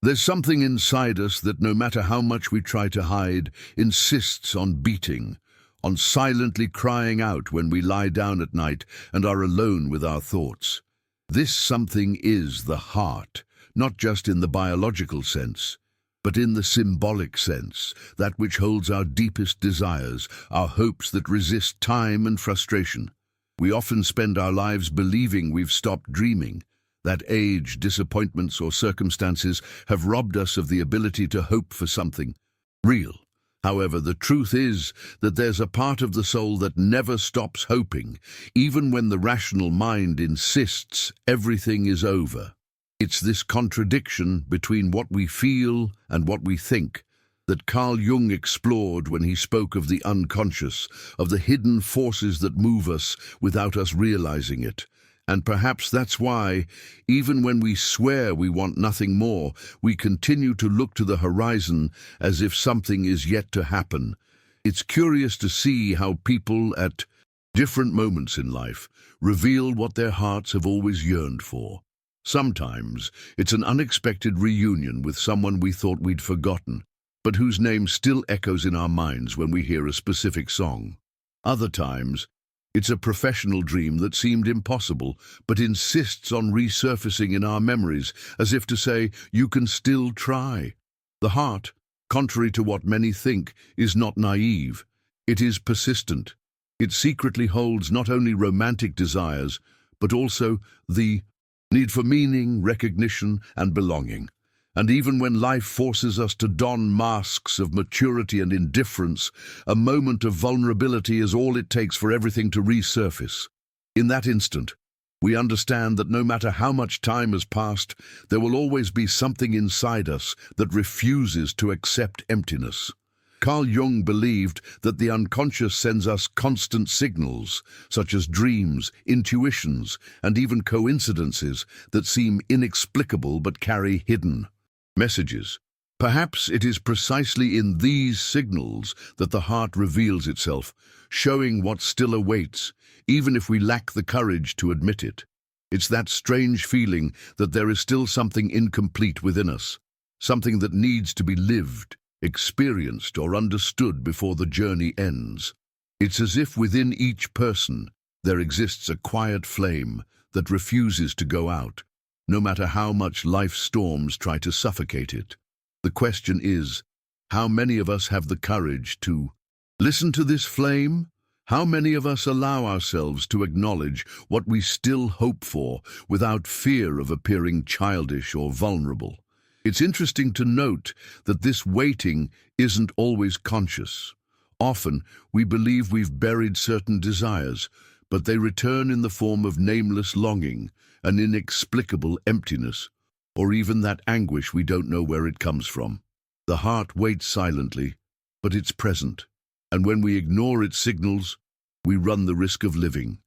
There's something inside us that, no matter how much we try to hide, insists on beating, on silently crying out when we lie down at night and are alone with our thoughts. This something is the heart, not just in the biological sense, but in the symbolic sense, that which holds our deepest desires, our hopes that resist time and frustration. We often spend our lives believing we've stopped dreaming, that age, disappointments, or circumstances have robbed us of the ability to hope for something real. However, the truth is that there's a part of the soul that never stops hoping, even when the rational mind insists everything is over. It's this contradiction between what we feel and what we think that Carl Jung explored when he spoke of the unconscious, of the hidden forces that move us without us realizing it. And perhaps that's why, even when we swear we want nothing more, we continue to look to the horizon as if something is yet to happen. It's curious to see how people at different moments in life reveal what their hearts have always yearned for. Sometimes it's an unexpected reunion with someone we thought we'd forgotten, but whose name still echoes in our minds when we hear a specific song. Other times, it's a professional dream that seemed impossible, but insists on resurfacing in our memories, as if to say, you can still try. The heart, contrary to what many think, is not naive. It is persistent. It secretly holds not only romantic desires, but also the need for meaning, recognition, and belonging. And even when life forces us to don masks of maturity and indifference, a moment of vulnerability is all it takes for everything to resurface. In that instant, we understand that no matter how much time has passed, there will always be something inside us that refuses to accept emptiness. Carl Jung believed that the unconscious sends us constant signals, such as dreams, intuitions, and even coincidences that seem inexplicable but carry hidden messages. Perhaps it is precisely in these signals that the heart reveals itself, showing what still awaits, even if we lack the courage to admit it. It's that strange feeling that there is still something incomplete within us, something that needs to be lived, experienced, or understood before the journey ends. It's as if within each person there exists a quiet flame that refuses to go out, no matter how much life's storms try to suffocate it. The question is, how many of us have the courage to listen to this flame? How many of us allow ourselves to acknowledge what we still hope for without fear of appearing childish or vulnerable? It's interesting to note that this waiting isn't always conscious. Often, we believe we've buried certain desires, but they return in the form of nameless longing, an inexplicable emptiness, or even that anguish we don't know where it comes from. The heart waits silently, but it's present, and when we ignore its signals, we run the risk of living,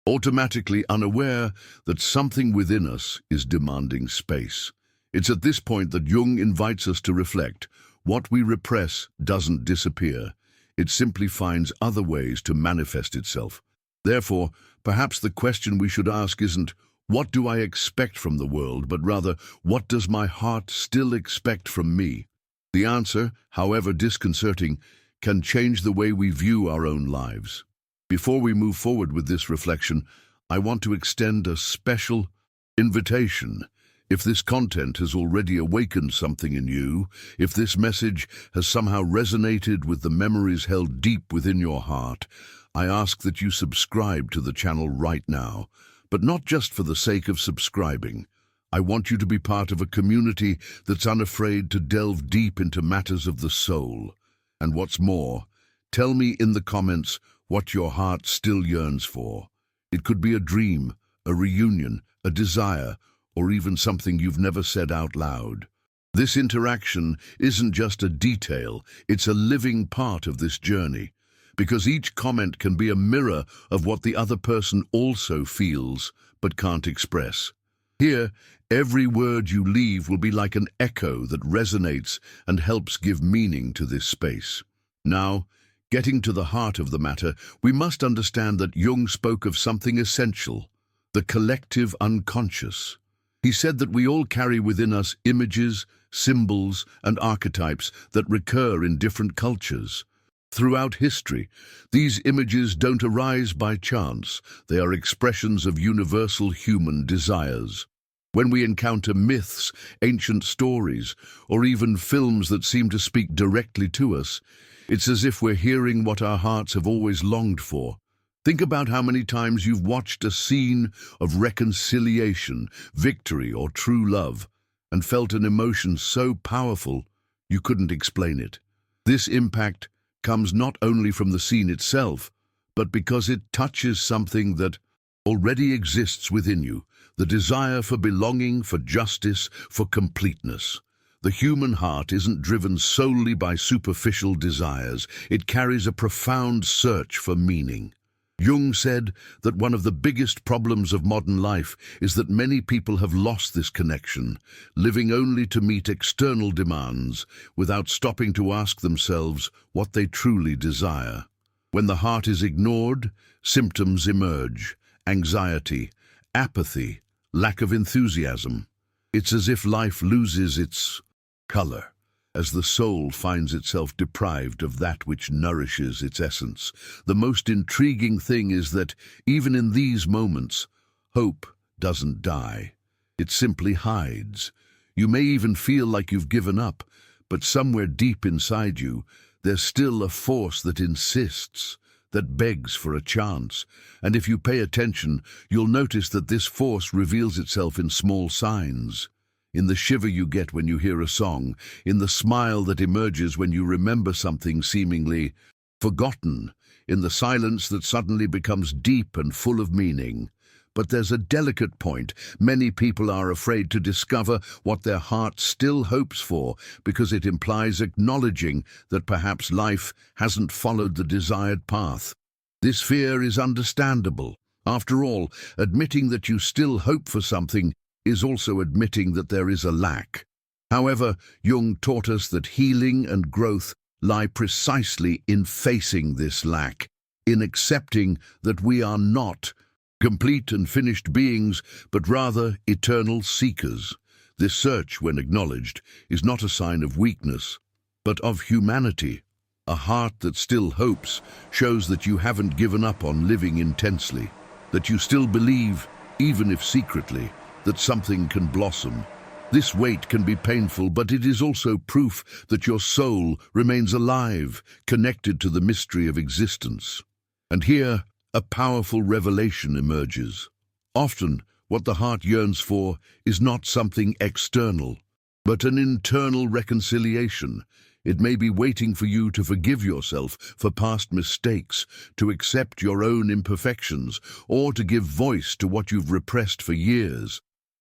automatically unaware that something within us is demanding space. It's at this point that Jung invites us to reflect. What we repress doesn't disappear. It simply finds other ways to manifest itself. Therefore, perhaps the question we should ask isn't, what do I expect from the world, but rather, what does my heart still expect from me? The answer, however disconcerting, can change the way we view our own lives. Before we move forward with this reflection, I want to extend a special invitation. If this content has already awakened something in you, if this message has somehow resonated with the memories held deep within your heart, I ask that you subscribe to the channel right now. But not just for the sake of subscribing. I want you to be part of a community that's unafraid to delve deep into matters of the soul. And what's more, tell me in the comments what your heart still yearns for. It could be a dream, a reunion, a desire, or even something you've never said out loud. This interaction isn't just a detail, it's a living part of this journey. Because each comment can be a mirror of what the other person also feels but can't express. Here, every word you leave will be like an echo that resonates and helps give meaning to this space. Now, getting to the heart of the matter, we must understand that Jung spoke of something essential, the collective unconscious. He said that we all carry within us images, symbols, and archetypes that recur in different cultures. Throughout history, these images don't arise by chance. They are expressions of universal human desires. When we encounter myths, ancient stories, or even films that seem to speak directly to us, it's as if we're hearing what our hearts have always longed for. Think about how many times you've watched a scene of reconciliation, victory, or true love, and felt an emotion so powerful you couldn't explain it. This impact comes not only from the scene itself, but because it touches something that already exists within you, the desire for belonging, for justice, for completeness. The human heart isn't driven solely by superficial desires. It carries a profound search for meaning. Jung said that one of the biggest problems of modern life is that many people have lost this connection, living only to meet external demands without stopping to ask themselves what they truly desire. When the heart is ignored, symptoms emerge: anxiety, apathy, lack of enthusiasm. It's as if life loses its color, as the soul finds itself deprived of that which nourishes its essence. The most intriguing thing is that, even in these moments, hope doesn't die. It simply hides. You may even feel like you've given up, but somewhere deep inside you, there's still a force that insists, that begs for a chance. And if you pay attention, you'll notice that this force reveals itself in small signs. In the shiver you get when you hear a song, in the smile that emerges when you remember something seemingly forgotten, in the silence that suddenly becomes deep and full of meaning. But there's a delicate point. Many people are afraid to discover what their heart still hopes for because it implies acknowledging that perhaps life hasn't followed the desired path. This fear is understandable. After all, admitting that you still hope for something is also admitting that there is a lack. However, Jung taught us that healing and growth lie precisely in facing this lack, in accepting that we are not complete and finished beings, but rather eternal seekers. This search, when acknowledged, is not a sign of weakness, but of humanity. A heart that still hopes shows that you haven't given up on living intensely, that you still believe, even if secretly, that something can blossom. This wait can be painful, but it is also proof that your soul remains alive, connected to the mystery of existence. And here, a powerful revelation emerges. Often, what the heart yearns for is not something external, but an internal reconciliation. It may be waiting for you to forgive yourself for past mistakes, to accept your own imperfections, or to give voice to what you've repressed for years.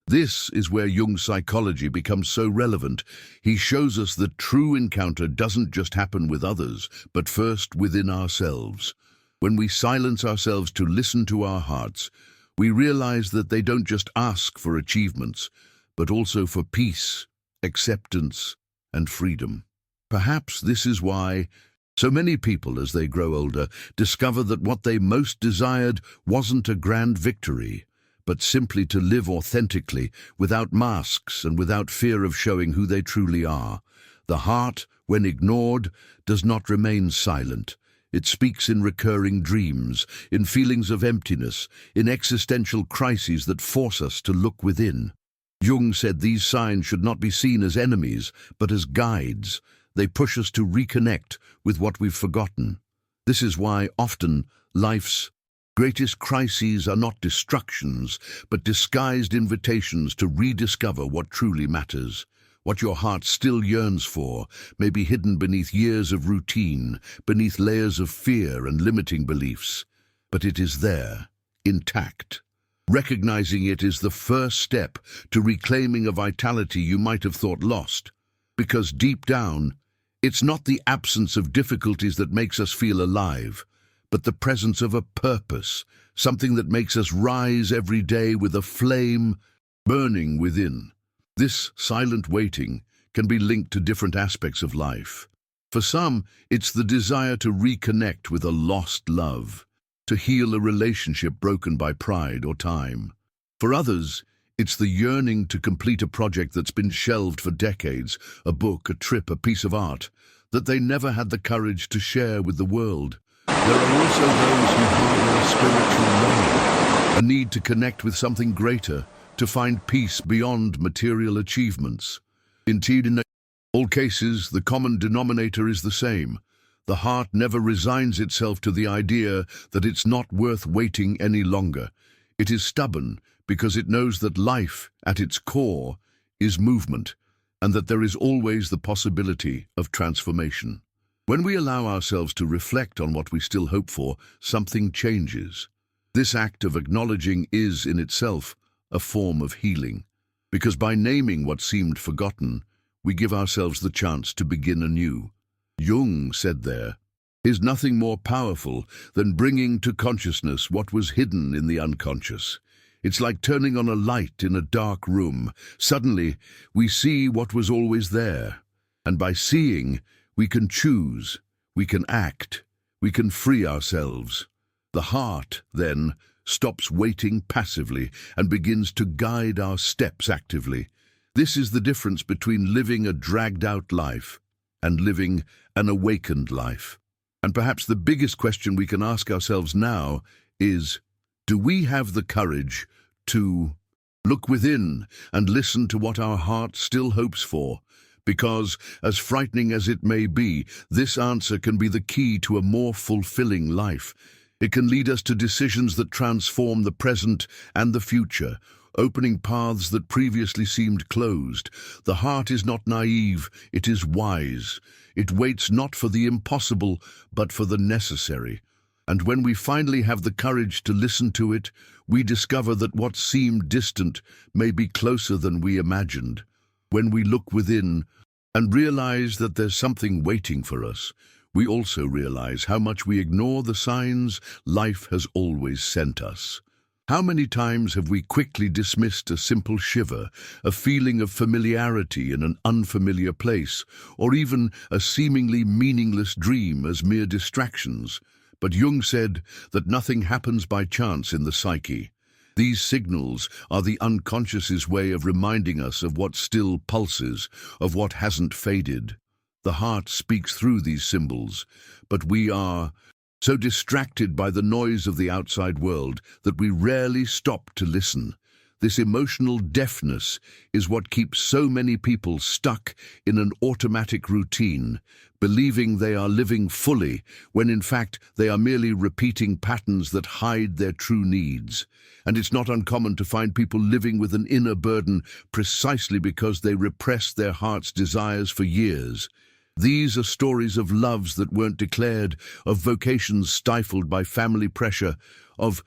This is where Jung's psychology becomes so relevant. He shows us that true encounter doesn't just happen with others, but first within ourselves. When we silence ourselves to listen to our hearts, we realize that they don't just ask for achievements, but also for peace, acceptance, and freedom. Perhaps this is why so many people, as they grow older, discover that what they most desired wasn't a grand victory, but simply to live authentically, without masks and without fear of showing who they truly are. The heart, when ignored, does not remain silent. It speaks in recurring dreams, in feelings of emptiness, in existential crises that force us to look within. Jung said these signs should not be seen as enemies, but as guides. They push us to reconnect with what we've forgotten. This is why often life's greatest crises are not destructions, but disguised invitations to rediscover what truly matters. What your heart still yearns for may be hidden beneath years of routine, beneath layers of fear and limiting beliefs, but it is there, intact. Recognizing it is the first step to reclaiming a vitality you might have thought lost, because deep down, it's not the absence of difficulties that makes us feel alive, but the presence of a purpose, something that makes us rise every day with a flame burning within. This silent waiting can be linked to different aspects of life. For some, it's the desire to reconnect with a lost love, to heal a relationship broken by pride or time. For others, It's the yearning to complete a project that's been shelved for decades, a book, a trip, a piece of art, that they never had the courage to share with the world. There are also those who harbor a spiritual longing, a need to connect with something greater, to find peace beyond material achievements. Indeed, in all cases, the common denominator is the same. The heart never resigns itself to the idea that it's not worth waiting any longer. It is stubborn because it knows that life, at its core, is movement, and that there is always the possibility of transformation. When we allow ourselves to reflect on what we still hope for, something changes. This act of acknowledging is, in itself, a form of healing, because by naming what seemed forgotten, we give ourselves the chance to begin anew. Jung said there, "Is nothing more powerful than bringing to consciousness what was hidden in the unconscious. It's like turning on a light in a dark room. Suddenly, we see what was always there. And by seeing, we can choose, we can act, we can free ourselves. The heart, then, stops waiting passively and begins to guide our steps actively. This is the difference between living a dragged-out life and living an awakened life. And perhaps the biggest question we can ask ourselves now is, do we have the courage to look within and listen to what our heart still hopes for? Because, as frightening as it may be, this answer can be the key to a more fulfilling life. It can lead us to decisions that transform the present and the future, opening paths that previously seemed closed. The heart is not naive, it is wise. It waits not for the impossible, but for the necessary. And when we finally have the courage to listen to it, we discover that what seemed distant may be closer than we imagined. When we look within and realize that there's something waiting for us, we also realize how much we ignore the signs life has always sent us. How many times have we quickly dismissed a simple shiver, a feeling of familiarity in an unfamiliar place, or even a seemingly meaningless dream as mere distractions? But Jung said that nothing happens by chance in the psyche. These signals are the unconscious's way of reminding us of what still pulses, of what hasn't faded. The heart speaks through these symbols, but we are so distracted by the noise of the outside world that we rarely stop to listen. This emotional deafness is what keeps so many people stuck in an automatic routine, believing they are living fully, when in fact they are merely repeating patterns that hide their true needs. And it's not uncommon to find people living with an inner burden precisely because they repressed their heart's desires for years. These are stories of loves that weren't declared, of vocations stifled by family pressure, of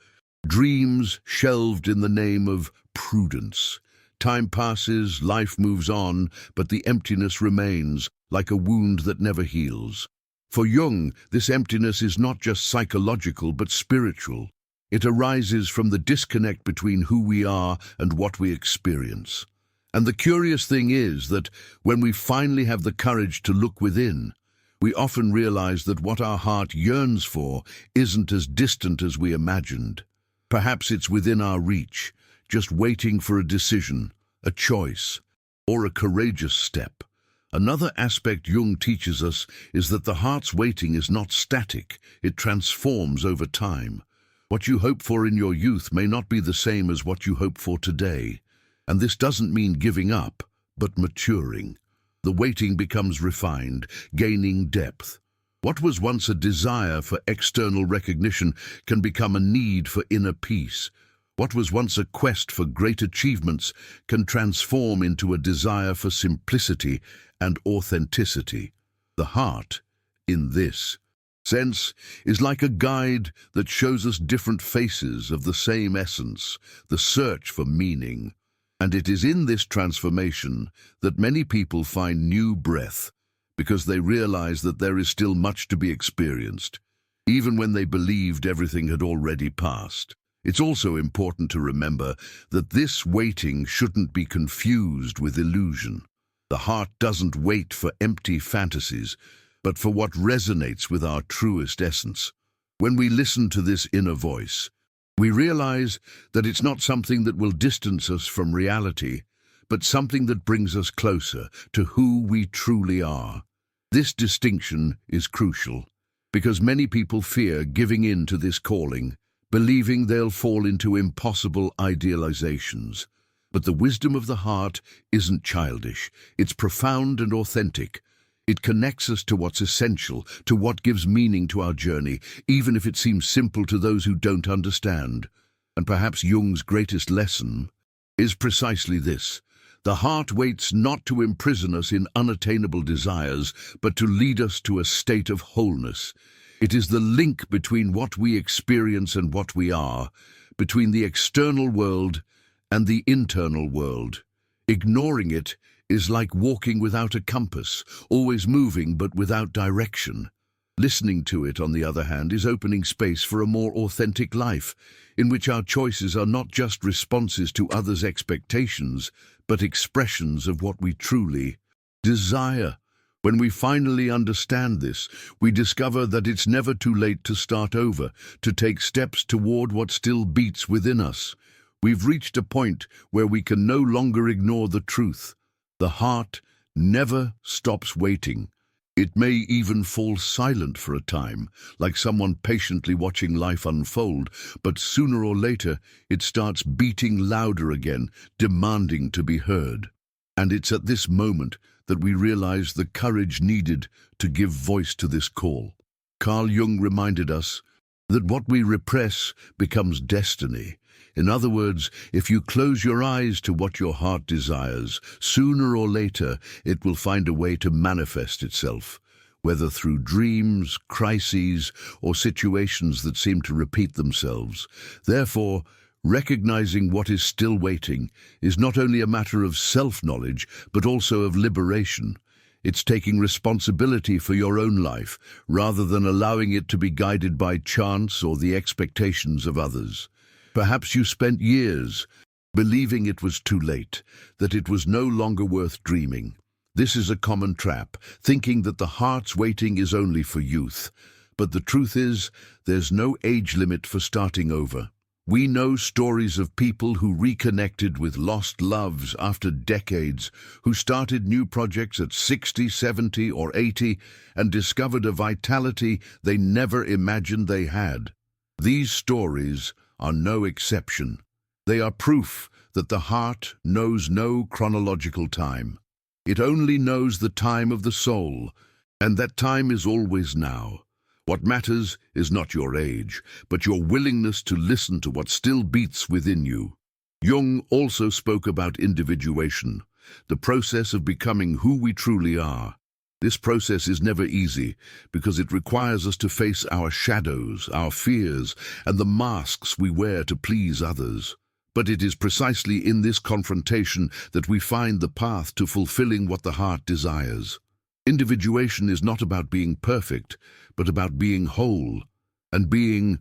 dreams shelved in the name of prudence. Time passes, life moves on, but the emptiness remains, like a wound that never heals. For Jung, this emptiness is not just psychological but spiritual. It arises from the disconnect between who we are and what we experience. And the curious thing is that when we finally have the courage to look within, we often realize that what our heart yearns for isn't as distant as we imagined. Perhaps it's within our reach, just waiting for a decision, a choice, or a courageous step. Another aspect Jung teaches us is that the heart's waiting is not static, it transforms over time. What you hope for in your youth may not be the same as what you hope for today. And this doesn't mean giving up, but maturing. The waiting becomes refined, gaining depth. What was once a desire for external recognition can become a need for inner peace. What was once a quest for great achievements can transform into a desire for simplicity and authenticity. The heart, in this sense, is like a guide that shows us different faces of the same essence, the search for meaning. And it is in this transformation that many people find new breath, because they realize that there is still much to be experienced, even when they believed everything had already passed. It's also important to remember that this waiting shouldn't be confused with illusion. The heart doesn't wait for empty fantasies, but for what resonates with our truest essence. When we listen to this inner voice, We realize that it's not something that will distance us from reality, but something that brings us closer to who we truly are. This distinction is crucial, because many people fear giving in to this calling, believing they'll fall into impossible idealizations. But the wisdom of the heart isn't childish, it's profound and authentic. It connects us to what's essential, to what gives meaning to our journey, even if it seems simple to those who don't understand. And perhaps Jung's greatest lesson is precisely this. The heart waits not to imprison us in unattainable desires, but to lead us to a state of wholeness. It is the link between what we experience and what we are, between the external world and the internal world. Ignoring it is like walking without a compass, always moving but without direction. Listening to it, on the other hand, is opening space for a more authentic life, in which our choices are not just responses to others' expectations, but expressions of what we truly desire. When we finally understand this, we discover that it's never too late to start over, to take steps toward what still beats within us. We've reached a point where we can no longer ignore the truth. The heart never stops waiting. It may even fall silent for a time, like someone patiently watching life unfold, but sooner or later it starts beating louder again, demanding to be heard. And it's at this moment that we realize the courage needed to give voice to this call. Carl Jung reminded us that what we repress becomes destiny. In other words, if you close your eyes to what your heart desires, sooner or later it will find a way to manifest itself, whether through dreams, crises, or situations that seem to repeat themselves. Therefore, recognizing what is still waiting is not only a matter of self-knowledge, but also of liberation. It's taking responsibility for your own life, rather than allowing it to be guided by chance or the expectations of others. Perhaps you spent years believing it was too late, that it was no longer worth dreaming. This is a common trap, thinking that the heart's waiting is only for youth. But the truth is, there's no age limit for starting over. We know stories of people who reconnected with lost loves after decades, who started new projects at 60, 70, or 80, and discovered a vitality they never imagined they had. These stories are no exception. They are proof that the heart knows no chronological time. It only knows the time of the soul, and that time is always now. What matters is not your age, but your willingness to listen to what still beats within you. Jung also spoke about individuation, the process of becoming who we truly are. This process is never easy, because it requires us to face our shadows, our fears, and the masks we wear to please others. But it is precisely in this confrontation that we find the path to fulfilling what the heart desires. Individuation is not about being perfect, but about being whole. And being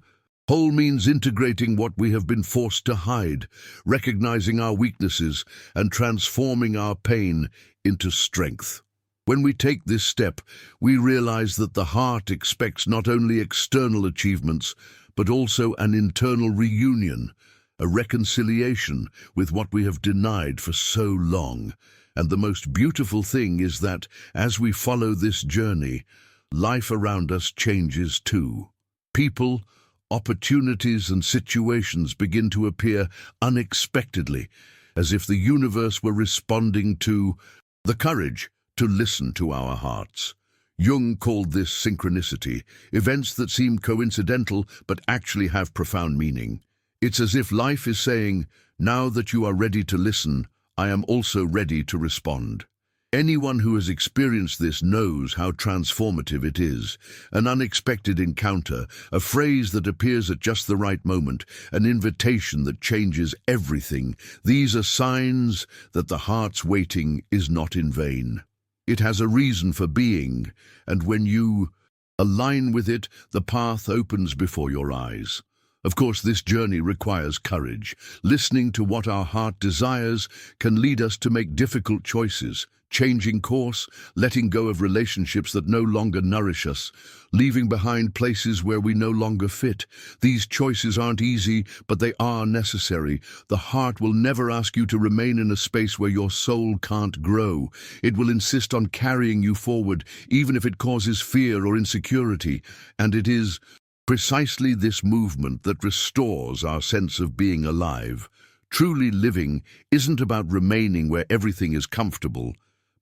whole means integrating what we have been forced to hide, recognizing our weaknesses, and transforming our pain into strength. When we take this step, we realize that the heart expects not only external achievements, but also an internal reunion, a reconciliation with what we have denied for so long. And the most beautiful thing is that, as we follow this journey, life around us changes too. People, opportunities, and situations begin to appear unexpectedly, as if the universe were responding to the courage to listen to our hearts. Jung called this synchronicity, events that seem coincidental but actually have profound meaning. It's as if life is saying, now that you are ready to listen, I am also ready to respond. Anyone who has experienced this knows how transformative it is. An unexpected encounter, a phrase that appears at just the right moment, an invitation that changes everything. These are signs that the heart's waiting is not in vain. It has a reason for being, and when you align with it, the path opens before your eyes. Of course, this journey requires courage. Listening to what our heart desires can lead us to make difficult choices, changing course, letting go of relationships that no longer nourish us, leaving behind places where we no longer fit. These choices aren't easy, but they are necessary. The heart will never ask you to remain in a space where your soul can't grow. It will insist on carrying you forward, even if it causes fear or insecurity. And it is precisely this movement that restores our sense of being alive. Truly living isn't about remaining where everything is comfortable,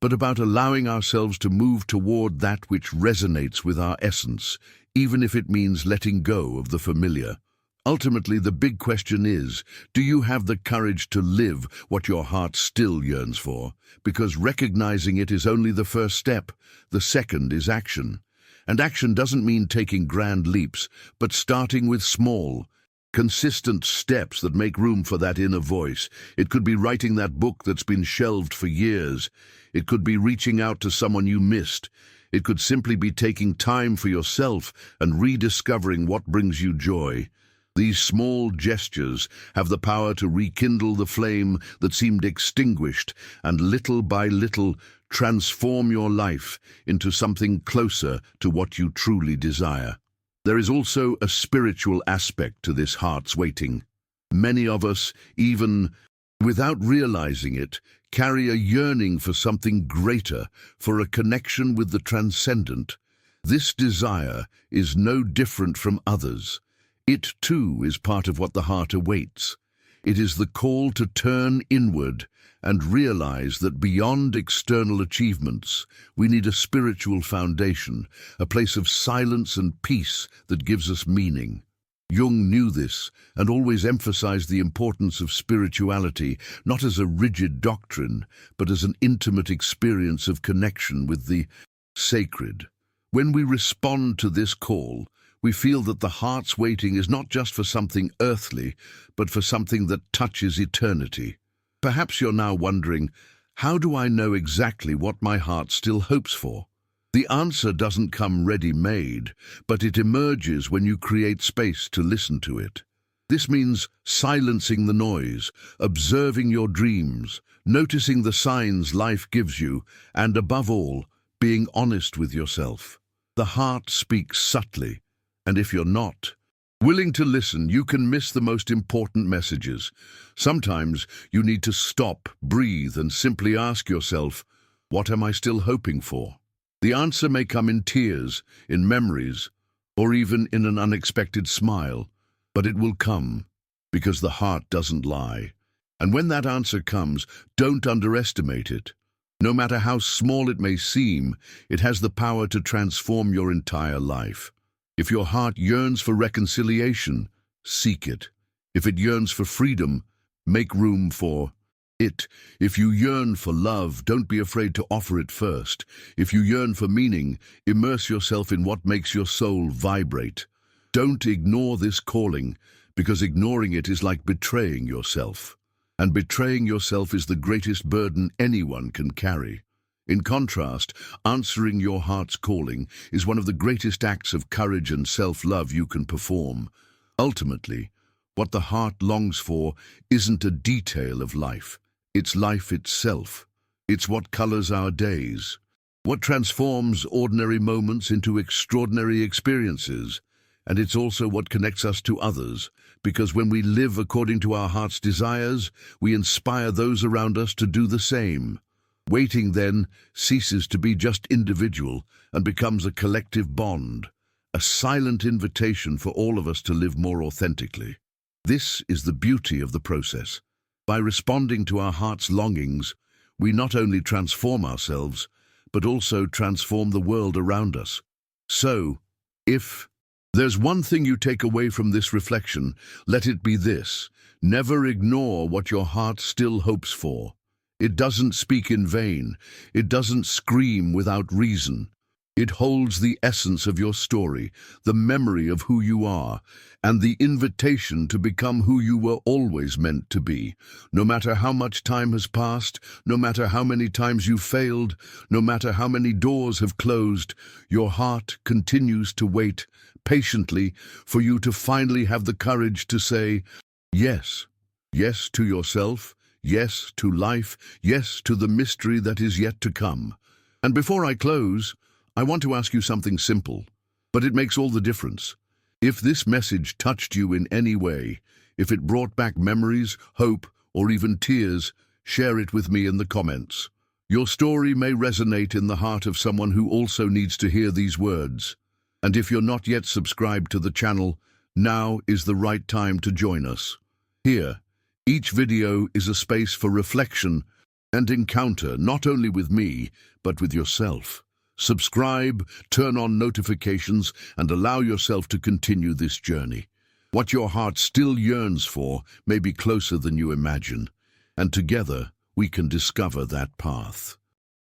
but about allowing ourselves to move toward that which resonates with our essence, even if it means letting go of the familiar. Ultimately, the big question is, do you have the courage to live what your heart still yearns for? Because recognizing it is only the first step. The second is action. And action doesn't mean taking grand leaps, but starting with small, consistent steps that make room for that inner voice. It could be writing that book that's been shelved for years. It could be reaching out to someone you missed. It could simply be taking time for yourself and rediscovering what brings you joy. These small gestures have the power to rekindle the flame that seemed extinguished and little by little transform your life into something closer to what you truly desire. There is also a spiritual aspect to this heart's waiting. Many of us, even without realizing it, carry a yearning for something greater, for a connection with the transcendent. This desire is no different from others. It, too, is part of what the heart awaits. It is the call to turn inward and realize that beyond external achievements, we need a spiritual foundation, a place of silence and peace that gives us meaning. Jung knew this and always emphasized the importance of spirituality, not as a rigid doctrine, but as an intimate experience of connection with the sacred. When we respond to this call, we feel that the heart's waiting is not just for something earthly, but for something that touches eternity. Perhaps you're now wondering, how do I know exactly what my heart still hopes for? The answer doesn't come ready-made, but it emerges when you create space to listen to it. This means silencing the noise, observing your dreams, noticing the signs life gives you, and above all, being honest with yourself. The heart speaks subtly, and if you're not willing to listen, you can miss the most important messages. Sometimes you need to stop, breathe, and simply ask yourself, what am I still hoping for? The answer may come in tears, in memories, or even in an unexpected smile, but it will come, because the heart doesn't lie. And when that answer comes, don't underestimate it. No matter how small it may seem, it has the power to transform your entire life. If your heart yearns for reconciliation, seek it. If it yearns for freedom, make room for it. If you yearn for love, don't be afraid to offer it first. If you yearn for meaning, immerse yourself in what makes your soul vibrate. Don't ignore this calling, because ignoring it is like betraying yourself. And betraying yourself is the greatest burden anyone can carry. In contrast, answering your heart's calling is one of the greatest acts of courage and self-love you can perform. Ultimately, what the heart longs for isn't a detail of life. It's life itself. It's what colors our days, what transforms ordinary moments into extraordinary experiences. And it's also what connects us to others, because when we live according to our heart's desires, we inspire those around us to do the same. Waiting, then, ceases to be just individual and becomes a collective bond, a silent invitation for all of us to live more authentically. This is the beauty of the process. By responding to our heart's longings, we not only transform ourselves, but also transform the world around us. So, if there's one thing you take away from this reflection, let it be this: never ignore what your heart still hopes for. It doesn't speak in vain. It doesn't scream without reason. It holds the essence of your story, the memory of who you are, and the invitation to become who you were always meant to be. No matter how much time has passed, no matter how many times you failed, no matter how many doors have closed, your heart continues to wait patiently for you to finally have the courage to say, yes. Yes to yourself, yes to life, yes to the mystery that is yet to come. And before I close, I want to ask you something simple, but it makes all the difference. If this message touched you in any way, if it brought back memories, hope, or even tears, share it with me in the comments. Your story may resonate in the heart of someone who also needs to hear these words. And if you're not yet subscribed to the channel, now is the right time to join us. Here, each video is a space for reflection and encounter, not only with me, but with yourself. Subscribe, turn on notifications, and allow yourself to continue this journey. What your heart still yearns for may be closer than you imagine, and together we can discover that path.